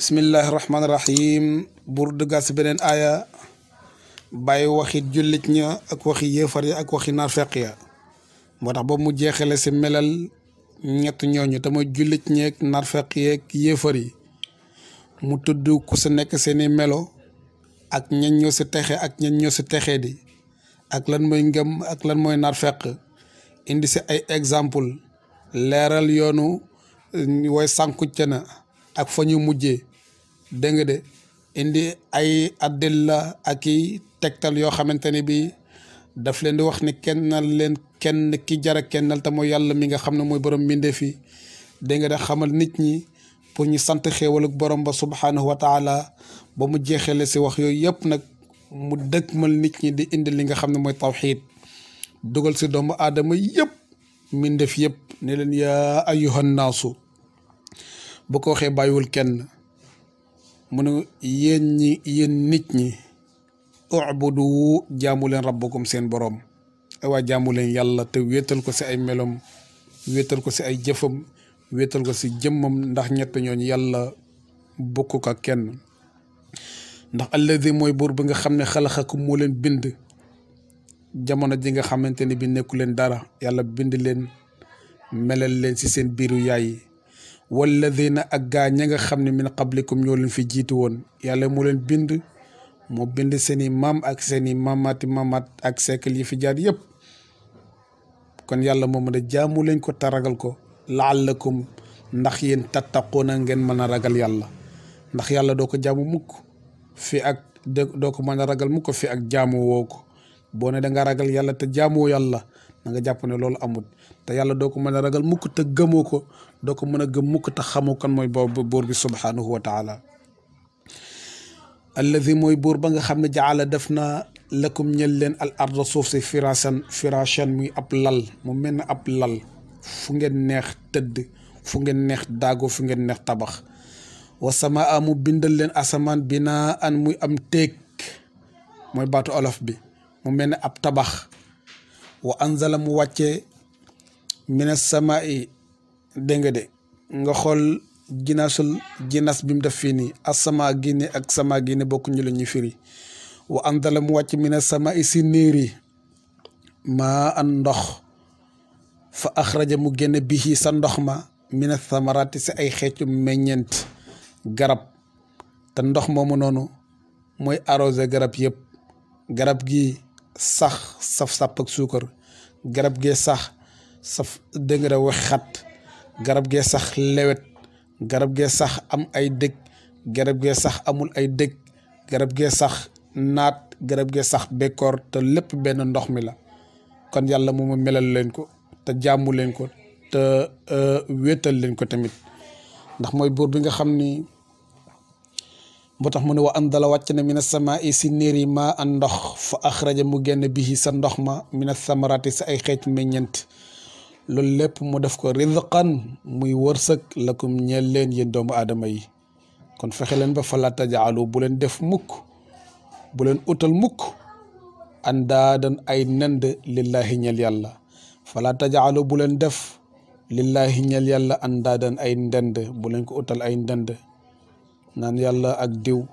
bismillahi rahmaani rahim buur dëggaat si beneen aaya bàyyi waxi jullit ña ak waxi yéefar ya ak waxi naafeq ya moo tax boobu mu jeexale si melal ñett ñooñu te mooy jullit ñeeg naafeq yeeg yéefar yi mu tudd ku si nekk seeni melo ak ñan ñoo si texe ak ñan ñoo si texee di ak lan mooy ngëm ak lan mooy naafeq indi si ay exemple leeral yoonu way sànku ca na ak fa ñu mujjee dégg nga de indi ay addilla ak i tegtal yoo xamante ne bi daf leen di wax ne kennal leen kenn ki jara kennal te mooy yàlla mi nga xam ne mooy borom mbindeef yi dégg nga de xamal nit ñi pour ñu sant xéewal ak borom ba subhanahu wa taala ba mu jeexale si wax yooyu yëpp nag mu dëgmal nit ñi di indi li nga xam ne mooy tawxiid dugal si doomu aadama yëpp mbindeef yëpp ne leen yaa ayyuhan naasu bu ko waxee bàyyiwul kenn mu ne yéen nit ñi ubudu jaamu leen rabbakum seen borom waa jaamu leen yàlla te wéetal ko si ay melom wéetal ko si ay jëfam wéetal ko si jëmmam ndax ñett ñooñu yàlla bokk ko kenn ndax alladi mooy buur bi nga xam ne xalaxakum moo leen bind jamono ji nga xamante ne bi nekku leen dara yàlla bind leen melal leen si seen biiru yaay walladina ak gaa ña nga xam ne min qablikum ñoo leen fi jiitu woon yàlla moo leen bind moo bind seeni maam ak seeni maamaati maamaat ak siècle yi fi jaar yëpp kon yàlla moom da jaamu leen ko te ragal ko laallakum ndax yéen tattaquuna ngeen mën a ragal yàlla ndax yàlla doo ko jaamu mukk fi ak doo ko mën a ragal mukk fi ak jaamu woo ko boo ne da nga ragal yàlla te jaamoo yàlla na nga jàpp ne loolu amul te yàlla doo ko mën a ragal mukk te gëmoo ko doo ko mën a gëm mukk te xamoo kan mooy buur bi subhanahu wa taala alladi mooy buur ba nga xam ne jaala def na lakum ñel leen al arda suuf si firashan muy ab lal mu mel ne ab lal fu ngeen neex tëdd fu ngeen neex daago fu ngeen neex tabax wa samaa mu bindal leen asamaan binaa an muy am téeg mooy baatu olof bi mu mel ne ab tabax wa anzala mu wàccee mina samaa'i dégg nga de nga xool jinas bi mu def fii nii asama gine ak sama gine bokkuñu la ñuy firi wa anzala mu wàcc mina samaa'i si niir yi maa an ndox fa axraja mu génne bihi sa ndox ma mina samaraati si ay xeetu meññeent garab te ndox moomu noonu mooy arrosé garab yëpp garab gi sax saf-sàpp ak suukar garab gee sax saf dégg nga wax xat garab gee sax lewet garab gee sax am ay dëkk garab gee sax amul ay dëkk garab gee sax naat garab gee sax bekkoor te lépp benn ndox mi la kon yàlla moomu melal leen ko te jaamu leen ko te wéetal leen ko tamit ndax mooy buur bi nga xam ni moo tax mu ne wa andala wàcc na mina samaa'i si niir yi maa an ndox fa axraja mu génn bihi sa ndox ma mina samaraati sa ay xeet meññent loolu lépp mu def ko rizqan muy wërsëg lakum ñeel leen yéen doomu aadama yi kon fexe leen ba fala tajaalu bu leen def mukk bu leen utal mukk andaadan ay nend lillahi ñeel yàlla fala tajaalu bu leen def lillahi ñeel yàlla andaadan ay ndend bu leen ko utal ay ndend naan yàlla ak diw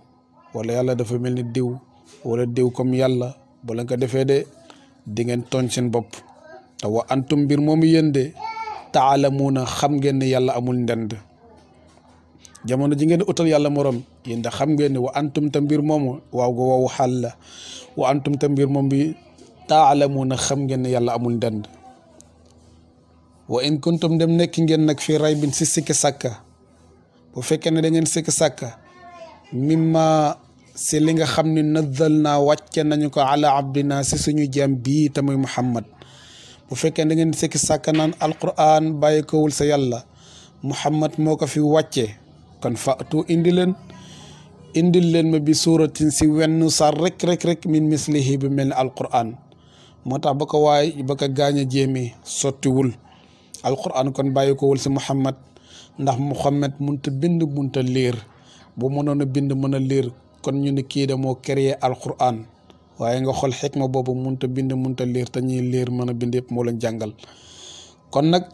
wala yàlla dafa mel ni diw wala diw comme yàlla bu leen ko defee de di ngeen tooñ seen bopp te wa antum mbir moomu yéen de taalamuuna xam ngeen ne yàlla amul ndend jamono ji ngeen utal yàlla morom yéen de xam ngeen ne wa antum te mbir moomu waaw go waaw xaal la wa antum te mbir moom bi taalamuuna xam ngeen ne yàlla amul ndend wa in kuntum dem nekk ngeen nag fii raybin si sikki sàkka bu fekkee ne da ngeen sikki sàkka mimma si li nga xam ne nazal naa wàcce nañu ko ala abdina si suñu jaam bii te muy muhammad bu fekkee da ngeen sikki sàkka naan alquran bàyyi kowul sa yàlla muhammad moo ko fi wàcce kon faatu indil leen ma bi suuratin si wenn sar rek min mislihi bi mel ni alquran moo tax ba ko gaañ a jéemi sottiwul alquran kon bàyyi kowul si muhammad ndax Muhammad munta bind munta liir bu mënoon a bind mën a liir kon ñu ne kii da moo créé alquran waaye nga xool xikma boobu munta bind munta liir te ñuy liir mën a bind yëpp moo leen jàngal kon nag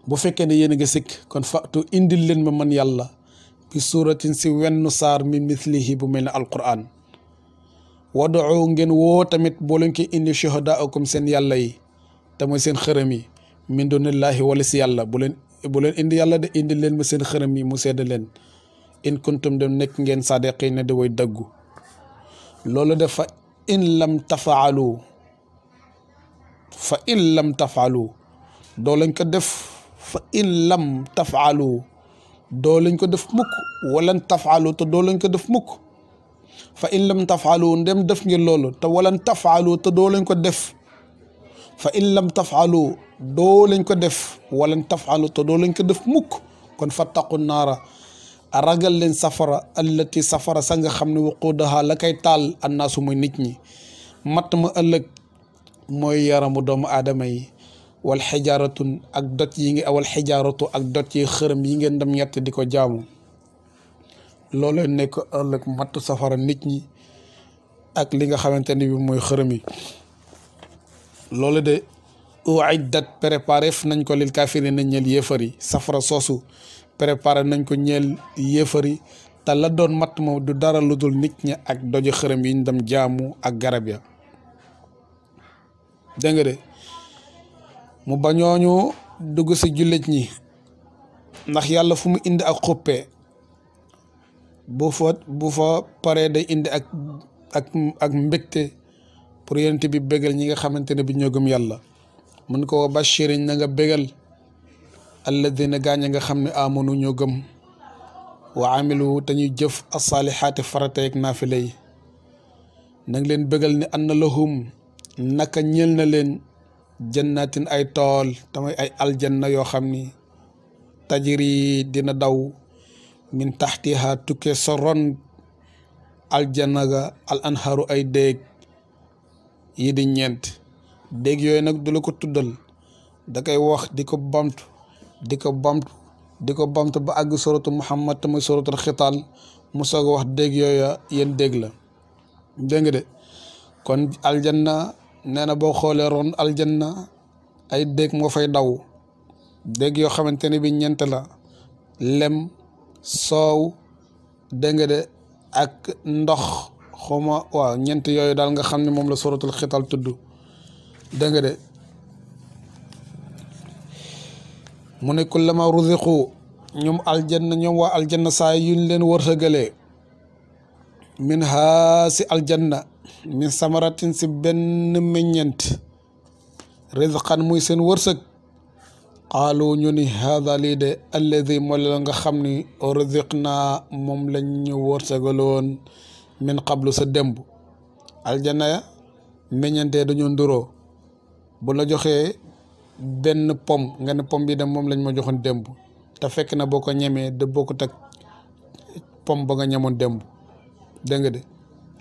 bu fekkee ne yéen a ngi sikk kon faatu indil leen ma man yàlla bi suuratin si wenn saar min mislihi bu mel ne alquran wad'u ngeen woo tamit boo leen koy indi shuhadaakum seen yàlla yi te mooy seen xërëm yi min dunillahi wala si yàlla bu leen indi yàlla de indi leen ma seen xërëm yi mu sedda leen in kuntum dem nekk ngeen saadiqiina da way dëggu loolu def fa in lam tafaalu doo lañ ko def fa in lam tafaalu doo lañ ko def mukk walan tafaalu te doo lañ ko def mukk fa in lam tafaalu ndem def ngeen loolu te walan tafaalu te doo lañ ko def fa in lam tafaalu doo lañ ko def walan tafaalu te doo lañ ko def mukk kon fattaqu naara ragal leen safara allati safara sa nga xam ne waquudaha la koy taal annaasu mooy nit ñi matt ma ëllëg mooy yaramu doomu aadama yi wal xijaaratun ak dot yi ngi awal xijaaratu ak dot yi xërëm yi ngeen dem ñett di ko jaamu loolu nekk ëllëg matt safara nit ñi ak li nga xamante ne bi mooy xërëm yi loolu de uiddat préparé nañ ko lil kaafiriin nañ ñeel yéefar yi safara soosu préparé nañ ko ñeel yéefar yi te la doon matt moom du dara lu dul nit ñi ak doju xërëm yi ñu dem jaamu ak garab ya dégg nga de mu bañooñu dugg si jullit ñi ndax yàlla fu mu indi ak xuppe bu fa paree day indi ak mbégte pour yonent bi bégal ñi nga xamante ne bi ñoo gëm yàlla mun ko wa bashirin na nga bégal alladina gaañ nga xam ne amanu ñoo gëm wa amilu te ñuy jëf asalihaati farateek naafile yi na nga leen bégal ni anna lahum naka ñeel na leen jannatin ay tool tamay ay aljanna yoo xam ni tajiri dina daw min taxtiha tukkee sa ron aljanna ga al anharu ay déeg yi di ñeent déeg yooyu nag du la ko tuddal da koy wax di ko bamtu ba àgg suratu muhammad te muy suratul xitaal mu soog a wax déeg yooya yéen déeg la dégg nga de kon aljanna nee na boo xoolee ron aljanna ay déeg moo fay daw déeg yoo xamante ne bi ñeent la lem soow dégg nga de ak ndox xawma waaw ñeent yooyu daal nga xam ne moom la suratul xitaal tudd dégg nga de mu ne kullama ruziqu ñoom waa aljanna saa yuñ leen wërsëgalee min haa si aljanna min samaratin si benn meññent rizqan muy seen wërsëg qaalu ñu ni haada lii de alladi mooy la nga xam ni ruziqna moom lañ ñu wërsëgaloon min qablu sa démb aljanna ya meññentee dañoo nduroo bu la joxee benn pom nga ne pom bi dem moom lañ ma joxoon démb te fekk na boo ko ñemee de boo ko teg pom ba nga ñemoon démb dégg nga de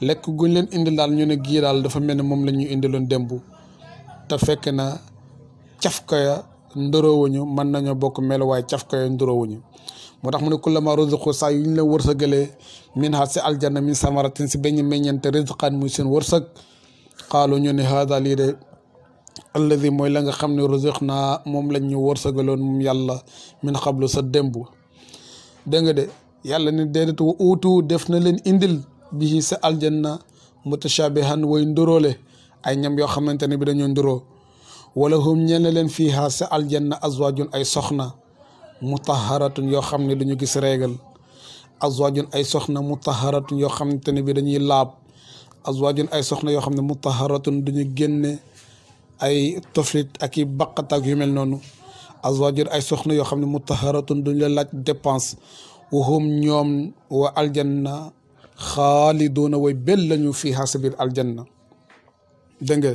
lekk guñ leen indi daal ñu ne gii daal dafa mel ne moom la ñu indiloon démb te fekk na cafka ya ndoroowuñu mën nañoo bokk melo waaye cafka ya ndoroowuñu moo tax mu ne kullama ruziqu saa yu ñu la wërsëgalee min ha si aljanna min samaratin si benn meññente rizqan muy seen wërsëg qaalu ñu ne haada lii de alladi mooy la nga xam ne ruziqna moom lañ ñu wërsëgaloon moom yàlla min xablu sa démb dégg nga de yàlla ni déedéet wa uutu def na leen indil bii sa aljanna mutashabihan way nduróole ay ñam yoo xamante ne bi dañoo nduroo wala hum ñeen na leen fiiha sa aljanna azwaajun ay soxna mutaharatun yoo xam ne duñu gis réegal azwaajun ay soxna mutaharatun yoo xamante ne bi dañuy laab azwaajun ay soxna yoo xam ne mutaharatun duñu génne ay toflit ak i baqat ak yu mel noonu azwaajun ay soxna yoo xam ne mutaharatun duñu la laaj dépense wahum ñoom wa aljanna xaaliduuna way bel lañu fiiha sa biir aljanna dégg nga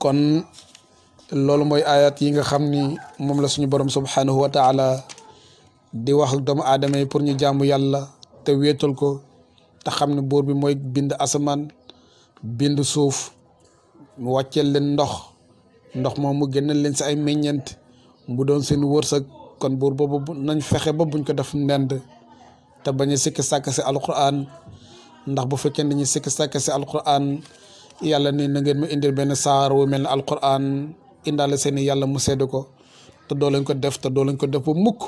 kon loolu mooy ayat yi nga xam ni moom la suñu borom subhanahu wa taala di wax ak doomu aadama yi pour ñu jaamu yàlla te wéetal ko te xam ne buur bi mooy bind asamaan bind suuf mu wàcceel leen ndox moom mu génneel leen si ay meññeent mu doon seen wërsëg kon buur boobu nañ fexe ba buñ ko def ndend te bañ a sikki sàkk si alquran ndax bu fekkee dañuy sikki sàkk si alquran yàlla ni na ngeen ma indil benn saar wu mel ne alquran indaale seeni yàlla mu sedd ko te doo leen ko def ba mukk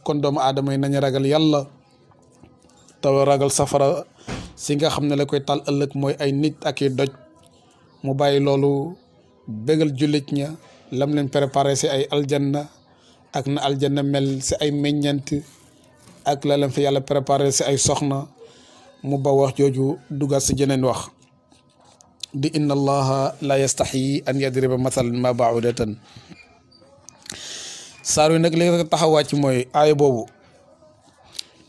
kon doomu aadama yi nañu ragal yàlla te ragal safara si nga xam ne la koy tal ëllëg mooy ay nit ak i doj mu bàyyi loolu bégal jullit ña lam leen préparé si ay aljanna ak na aljanna mel si ay meññant ak la leen fi yàlla préparé si ay soxna mu ba wax jooju dugal si jeneen wax di inna allaha la yastaxyi an yadriba mathalan ma baudatan saar wi nag léegi taxawaat ci mooy aaya boobu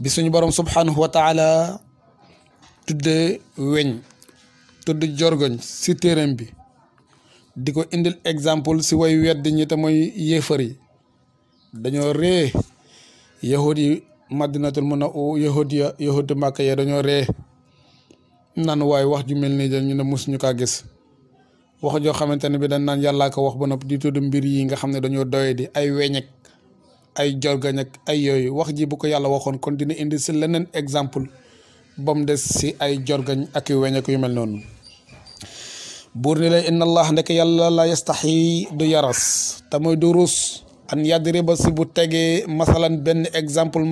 bi suñu borom subhanahu wa taala tudde weñ tudd jorgoñ si téeram bi di ko indil exemple si way weddi ñi te mooy yéefar yi dañoo ree yahud yi madinatul mun a yahud màkka ya dañoo ree naan waaye wax ju mel nii ñu ne mosuñu kaa gis wax joo xamante ne bi dañ naan yàllaa ko wax ba noppi di tudd mbir yi nga xam ne dañoo doye di ay weñ ak ay jorgañ ak ay yooyu wax ji bu ko yàlla waxoon kon dina indi si leneen exemple ba mu des si ay jorgañ ak yu weñ ak yu mel noonu buur ni la inna allah ndek yàlla la yastaxi du yaras te mooy du rus an yadriba si bu tegee masalan benn exemple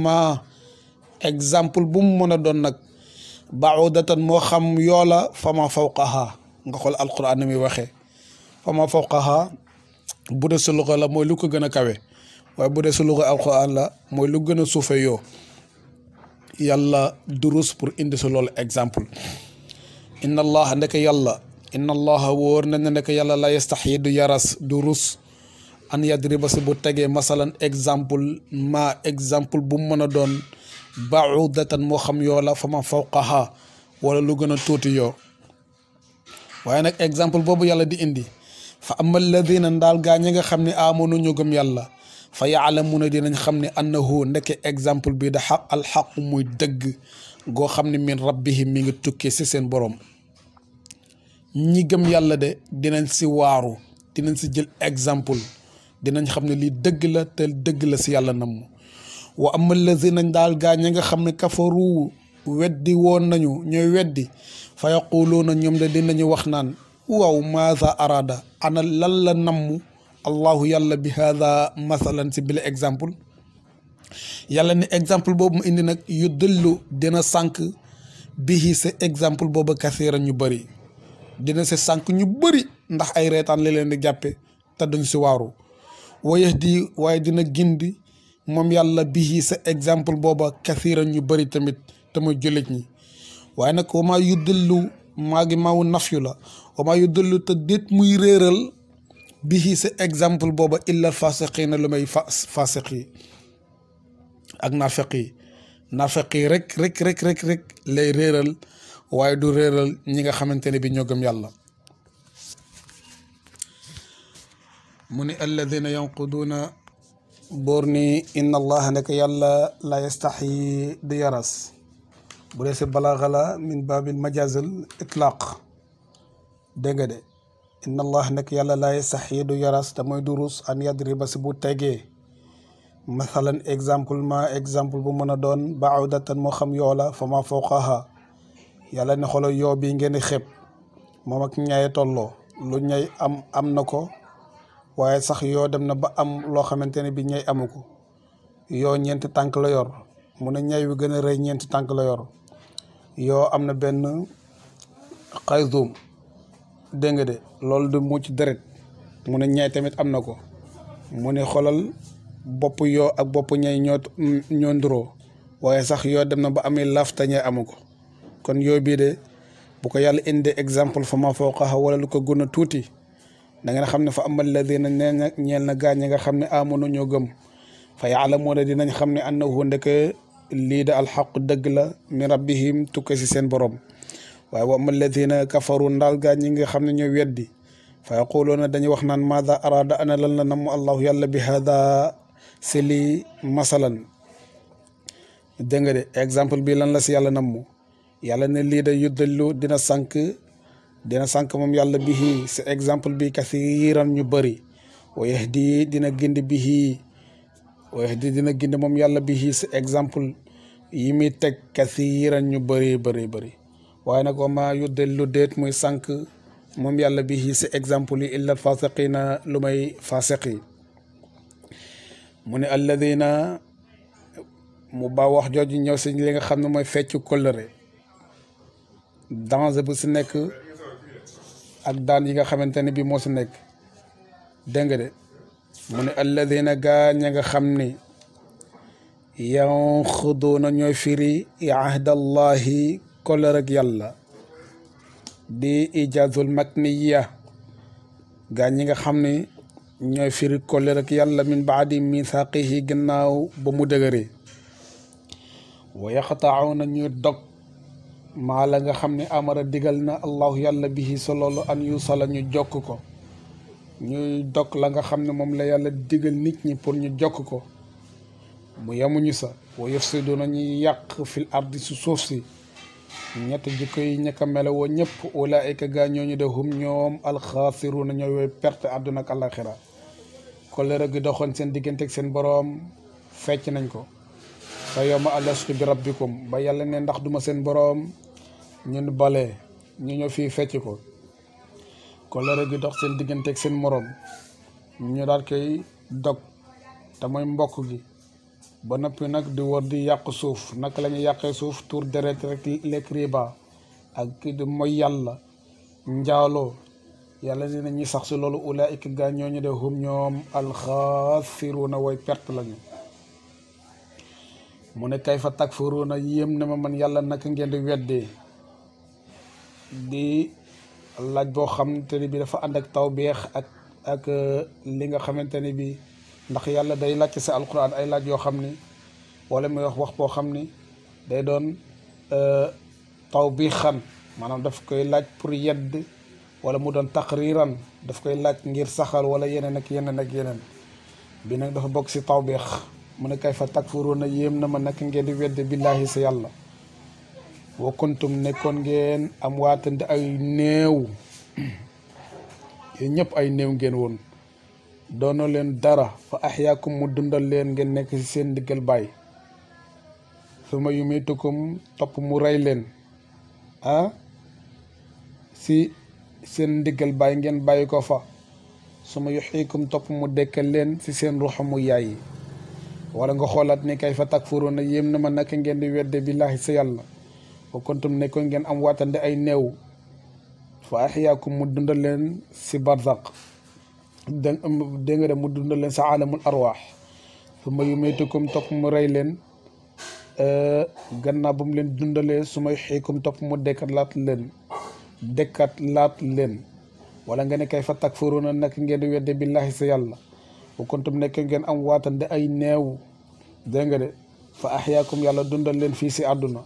bu mu mën a doon nag baudatan moo xam yoola fama fawqaha nga xool alquran na muy waxee fama fawqaha bu dee su luxa la mooy lu ko gën a kawe waaye bu dee su luxa alquran la mooy lu gën a suufe yoo yàlla durus pour indi sa loolu exemple inna allah ndek yàlla inna allaha wóor na ne ndek yàlla la yastaxyi du yaras du rus an yadriba si bu tegee masalan exemple bu mu mën a doon baudatan moo xam yoo la fa ma fawqaha wala lu gën a tuuti yoo waaye nag exemple boobu yàlla di indi fa ama alladina ndaal gaa ñi nga xam ne amanu ñu gëm yàlla fa yaalamuna dinañ xam ne annahu ndeke exemple bi da alxaqu muy dëgg goo xam ne min rabbihim mi ngi tukkee si seen borom ñi gëm yàlla de dinañ si waaru dinañ si jël exemple dinañ xam ne lii dëgg la te dëgg la si yàlla namm wa ama allazina daal gaa ñi nga xam ne kafaru weddi woon nañu ñooy weddi fa yaquluuna ñoom de dinañu wax naan waaw maasa arada ana lan la namm allahu yàlla bi hada masalan si bile exemple yàlla ne exemple boobu mu indi nag yu dëllu dina sànq bihi sa exemple boobu kasiira ñu bëri dina si sànq ñu bëri ndax ay reetaan la leen di jàppe te duñ si waaru waaye dina gindi moom yàlla bihi sa exemple booba kasiira ñu bëri tamit te muy jullit ñi waaye nag wamaa yu dëllu maa ngi maawu nafyu la wamaa yu dëllu te déet muy réeral bihi sa exemple booba illa fasiqiina lu may fasiq yi ak naafeq yi rek lay réeral waaye du réeral ñi nga xamante ne bi ñoo gëm yàlla mu ni alladina yanquduuna boor ni inna allaha nekk yàlla la yastaxyi du yaras bu dee si balaaxa la min baabil majazal itlaq dégg nga de inna allah nekk yàlla la yastaxyi du yaras te mooy du rus an yadriba si bu tegee mathalan exemple bu mën a doon baudatan moo xam yoo la fa ma fawqaha yàlla ne xolo yoo bi ngeen di xeeb moom ak ñaye tolloo lu ñay am na ko waaye sax yoo dem na ba am loo xamante ne bi ñay amu ko yoo ñeenti tànk la yor mu ne ñay wi gën a rëy ñeenti tànk la yor yoo am na benn xaysum dégg nga de loolu du mucc deret mu ne ñay tamit am na ko mu ne xolal bopp yoo ak bopp ñay ñoo nduroo waaye sax yoo dem na ba amee laaf te ñay amu ko kon yoo bii de bu ko yàlla indi exemple fa ma fawqaha wala lu ko gën a tuuti da ngeen xam ne fa amal ladina ñeel na gaañ ñi nga xam ne amanu ñoo gëm fa yaalamuuna dinañ xam ne annahu ndeke lii da alxaq dëgg la min rabbihim tukke si seen borom waaye wa amal ladina kafaru ndaal gaañ ñi nga xam ne ñoo weddi fa yaquluuna dañuy wax naan maada arada ana lan la namm allahu yàlla bi hada si lii masalan dégg nga de exemple bi lan la si yàlla namm yàlla ne lii da yuddallu dina sànq moom yàlla bihi si exemple bi kasiiran ñu bëri wa yahdi dina gindi moom yàlla bihi si exemple yi muy teg kasiiran ñu bëri waaye nag wa ma yuddallu déet muy sànq moom yàlla bihi si exemple yi illa fasiqina lu may fasiq yi mu ne alladina mu ba wax jooju ñëw si li nga xam ne mooy feccu kóllëre danger bu si nekk ak daan yi nga xamante ne bi moo si nekk dégg nga de mu ne alladina gaa ña nga xam ni yanxuduuna ñooy firi ahdallahi kóllëre ak yàlla di ijaazul makniya gaa ñi nga xam ne ñooy firi kóllëre ak yàlla min baadi mithaqihi gannaaw ba mu dëgëree wa yaqta'una ñuy dog maa la nga xam ne amara digal na allahu yàlla bihi sa loolu an yusala ñu jokk ko ñuy dog la nga xam ne moom la yàlla digal nit ñi pour ñu jokk ko mu yemuñu sa wa yufsiduna ñuy yàq fil ardi su suuf si ñett jikko yi ñekk a melewoo ñëpp ulaayika gaa ñooñu de hum ñoom alxaasiruna ñooy woy perte àdduna ak àllaxira kóllëre gi doxoon seen diggante ak seen boroom fecc nañ ko fa yawma alastu bi rabbikum ba yàlla ne ndax duma seen boroom ñun bale ñu ñëw fii fecc ko kóllëre gi dox seen diggante ak seen moroom ñu daal koy dog te mooy mbokk gi ba noppi nag di war di yàq suuf naka la ñuy yàqee suuf tuur deret rek lekk riba ak mooy yàlla njaaloo yàlla nee na ñi sax si loolu ulaayika gaa ñooñu de hum ñoom alxaasiruuna way perte lañu mu ne kayfa takfuruuna yéem na ma man yàlla naka ngeen di weddee di laaj boo xamante ne bi dafa ànd ak tawbeex ak li nga xamante ne bi ndax yàlla day laaj sa alquran ay laaj yoo xam ni wala muy wax boo xam ni day doon tawbiixan maanaam daf koy laaj pour yedd wala mu doon taqriiran daf koy laaj ngir saxal wala yeneen ak yeneen ak yeneen bi nag dafa bokk si tawbiix mu ne kayfa takfuruuna yéem na ma naka ngeen di wedde billaahi sa yàlla wa kuntum nekkoon ngeen am waatande ay néew yéen ñëpp ay néew ngeen woon doonoo leen dara fa axyaakum mu dundal leen ngeen nekk ci seen diggal baay suma yumitukum topp mu rey leen si seen diggal baay ngeen bàyyi ko fa suma yuxiikum topp mu dekkal leen si seen ruxamu yaay yi wala nga xoolaat ne kay fa takfuruuna yéem na ma naka ngeen di wedde billaahi sa yàlla wa kuntum nekkoon ngeen am waatande ay néew fa axyaakum mu dundal leen si barzaq dégg nga de mu dundal leen sa alamul arwaax suma yumitukum topp mu rey leen gannaaw ba mu leen dundalee suma yuxiikum topp mu dekkat laat leen wala nga ne kay fa takfuruuna naka ngeen di wedde billaahi sa yàlla wa kuntum nekk ngeen am waatande ay neew dégg nga de fa axyaakum yàlla dundal leen fii si àdduna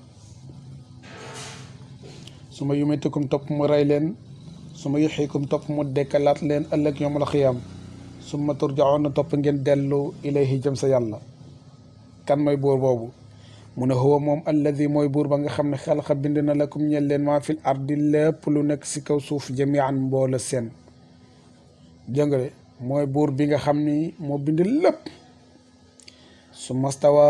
suma yumitukum topp mu rey leen suma yuxiikum topp mu dekkalaat leen ëllëg yawmal xiyaam summa turjaoona topp ngeen dellu ilayhi jëm sa yàlla kan mooy buur boobu mu ne huwa moom alladi mooy buur ba nga xam ne xalaqa bind na lakum ñeel leen maa fil ardi lépp lu nekk si kaw suuf jamian mboola seen jëngale mooy buur bi nga xam ni moo bind lépp summa stawa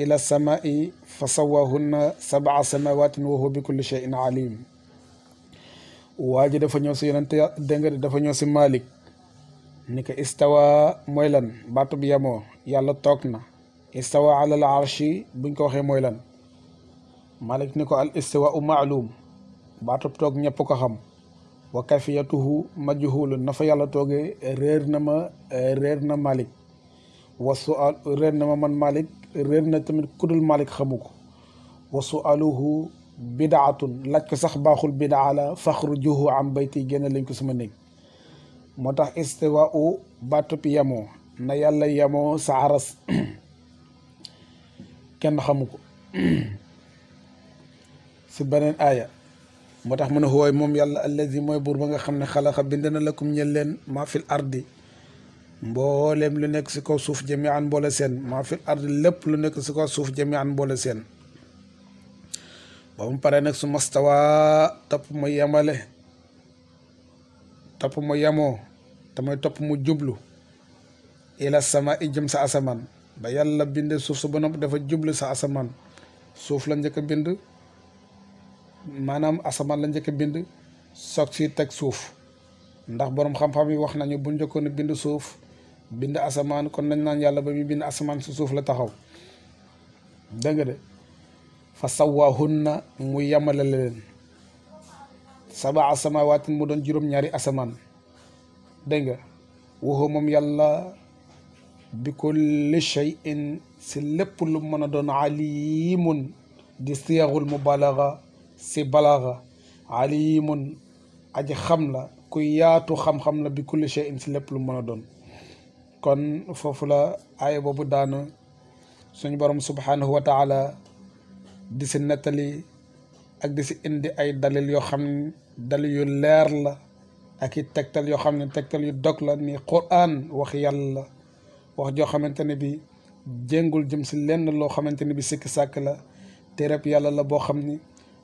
ila samai fa sawahunna sabaa samawatin wa huwa bi kulli shay'in alim waa ji dafa ñëw si yonente dégg nga dafa ñëw si Malik ni ko istawa mooy lan baatu bi yamoo yàlla toog na istawa ala al arshi buñ ko waxee mooy lan Malik ni ko al istiwa u maalum baatu toog ñëpp ko xam wa kayfiyatuhu majhulun na fa yàlla toogee réer na Malik wa sual réer na ma man Malik réer na tamit kudul Malik xamu ko wa sualuhu bidaatun laaj ko sax baaxul bidaa la faxrujuhu am bayti génn lañ ko sama néeg moo tax istiwa u baatub yamoo na yàlla yamoo sa aras kenn xamu ko si beneen aaya moo tax mu ne huwa moom yàlla allazi mooy buur ba nga xam ne xalaqa bind na lakum ñel leen maa fil ardi mbooleem lu nekk si kaw suuf jamian mboole seen maa fil ardi lépp lu nekk si kaw suuf jamian mboole seen ba mu pare nag su mastawa topp mu yemale topp mu yemoo te mooy topp mu jublu ila sama i jëm sa asamaan ba yàlla binde suuf sa ba noppi dafa jublu sa asamaan suuf la njëkk a bind maanaam asamaan la njëkk a bind soog si teg suuf ndax boroom xam-xam yi wax nañu bu njëkkoon a bind suuf bind asamaan kon nañ naan yàlla ba muy bind asamaan si suuf la taxaw dégg nga de fa sawwaahunna mu yamale leen sabaa samawaatin mu doon juróom-ñaari asamaan dégg nga waxoo moom yàlla bi kulli shay'in si lépp lu mën a doon alimun di siyaxul mubalaga si balaga alimun aji xam la ku yaatu xam-xam la bi kulli shay'in si lépp lu mën a doon kon foofu la aaya boobu daanu suñu borom subhanahu wa taala di si nettali ak di si indi ay dalil yoo xam ne dalil yu leer la ak i tegtal yoo xam ne tegtal yu dog la ni Qur'an wax yàlla wax joo xamante ne bi jéngul jëm si lenn loo xamante ne bi sikki sàkk la téereb yàlla la boo xam ni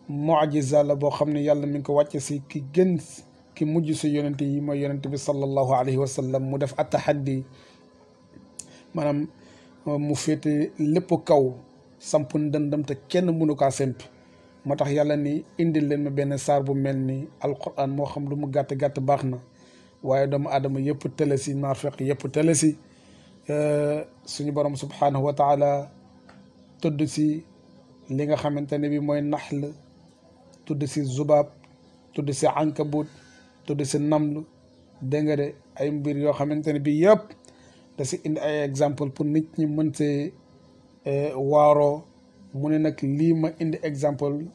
mujiza la boo xam ne yàlla mi ngi ko wàcce si ki gën ki mujj si yonente yi mooy yonente bi sallallahu alayhi wa sallam mu def attahaddi maanaam mu féete lépp kaw samp ndëndam te kenn mënu kaa sempi moo tax yàlla ni indil leen ma benn saar bu mel ni alquran moo xam lu mu gàtt-gàtt baax na waaye doomu aadama yëpp tële si naafeq yëpp tële si suñu borom subhanahu wa taala tudd si li nga xamante ne bi mooy naxl tudd si zubaab tudd si ankabut tudd si naml dégg nga de ay mbir yoo xamante ne bi yëpp da si indi ay exemple pour nit ñi mën see waaroo mu ne nag lii ma indi exemple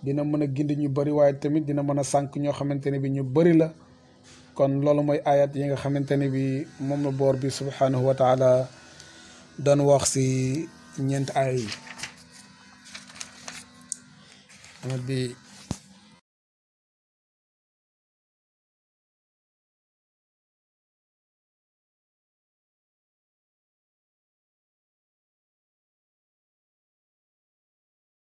dina mën a gindi ñu bëri waaye tamit dina mën a sànq ñoo xamante ne bi ñu bëri la kon loolu mooy ayat yi nga xamante ne bi moom la boor bi subhanahu wa taala doon wax si ñeent aaya yi amat bi